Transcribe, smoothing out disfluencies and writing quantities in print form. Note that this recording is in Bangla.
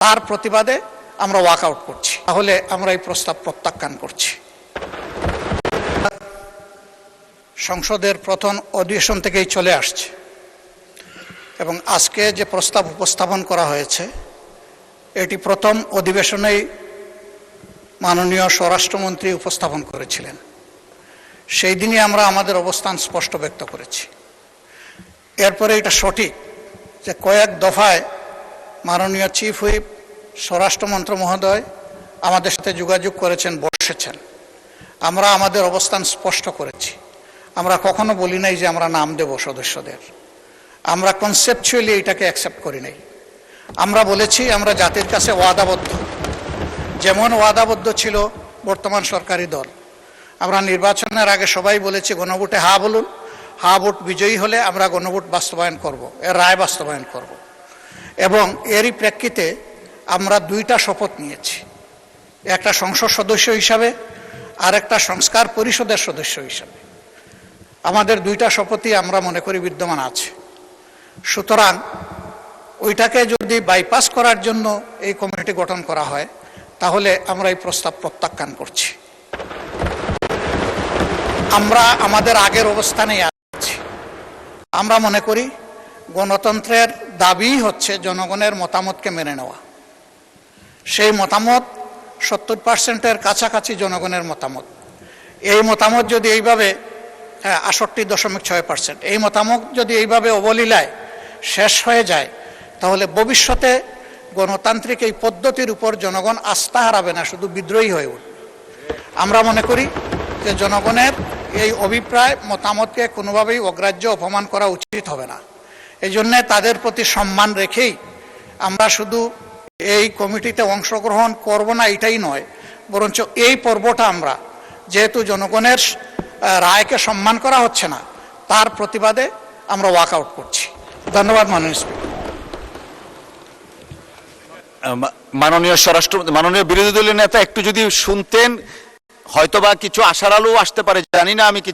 তার প্রতিবাদে আমরা ওয়াকআউট করছি। তাহলে আমরা এই প্রস্তাব প্রত্যাখ্যান করছি। সংসদের প্রথম অধিবেশন থেকেই চলে আসছে এবং আজকে যে প্রস্তাব উপস্থাপন করা হয়েছে এটি প্রথম অধিবেশনেই মাননীয় স্বরাষ্ট্রমন্ত্রী উপস্থাপন করেছিলেন। সেই দিনই আমরা আমাদের অবস্থান স্পষ্ট ব্যক্ত করেছি। এরপরে এটা সঠিক যে কয়েক দফায় মাননীয় চিফ হুইপ স্বরাষ্ট্রমন্ত্রী মহোদয় আমাদের সাথে যোগাযোগ করেছেন, বসেছেন। আমরা আমাদের অবস্থান স্পষ্ট করেছি। আমরা কখনো বলি নাই যে আমরা নাম দেব সদস্যদের। আমরা কনসেপচুয়ালি এটাকে অ্যাকসেপ্ট করি নাই। আমরা বলেছি আমরা জাতির কাছে ওয়াদাবদ্ধ, যেমন ওয়াদাবদ্ধ ছিল বর্তমান সরকারি দল। আমরা নির্বাচনের আগে সবাই বলেছি গণভোটে হা বলুন, হা ভোট বিজয়ী হলে আমরা গণভোট বাস্তবায়ন করব, এর রায় বাস্তবায়ন করব। এবং এরই প্রেক্ষিতে আমরা দুইটা শপথ নিয়েছি, একটা সংসদ সদস্য হিসাবে আর একটা সংস্কার পরিষদের সদস্য হিসাবে। আমাদের দুইটা শপথই আমরা মনে করি বিদ্যমান আছে। সুতরাং ওইটাকে যদি বাইপাস করার জন্য এই কমিটি গঠন করা হয় তাহলে আমরা এই প্রস্তাব প্রত্যাখ্যান করছি। আমরা আমাদের আগের অবস্থানেই আছি। আমরা মনে করি গণতন্ত্রের দাবি হচ্ছে জনগণের মতামতকে মেনে নেওয়া। সেই মতামত 70%-এর কাছাকাছি জনগণের মতামত। এই মতামত যদি এইভাবে 68.6%, এই মতামত যদি এইভাবে অবলীলায় শেষ হয়ে যায় তাহলে ভবিষ্যতে গণতান্ত্রিক এই পদ্ধতির উপর জনগণ আস্থা হারাবে না, শুধু বিদ্রোহী হয়ে উঠবে। আমরা মনে করি যে জনগণের এই অভিপ্রায় মতামতকে কোনোভাবেই অগ্রাহ্য অপমান করা উচিত হবে না। এই জন্যে তাদের প্রতি সম্মান রেখেই আমরা শুধু এই কমিটিতে অংশগ্রহণ করব না এটাই নয়, বরঞ্চ এই পর্বটা আমরা যেহেতু জনগণের রায়কে সম্মান করা হচ্ছে না তার প্রতিবাদে আমরা ওয়াকআউট করছি। ধন্যবাদ মাননীয় স্পিকার। মাননীয় বিরোধী দলীয় নেতা একটু যদি শুনতেন হয়তোবা কিছু আশার আলো আসতে পারে, জানি না আমি কি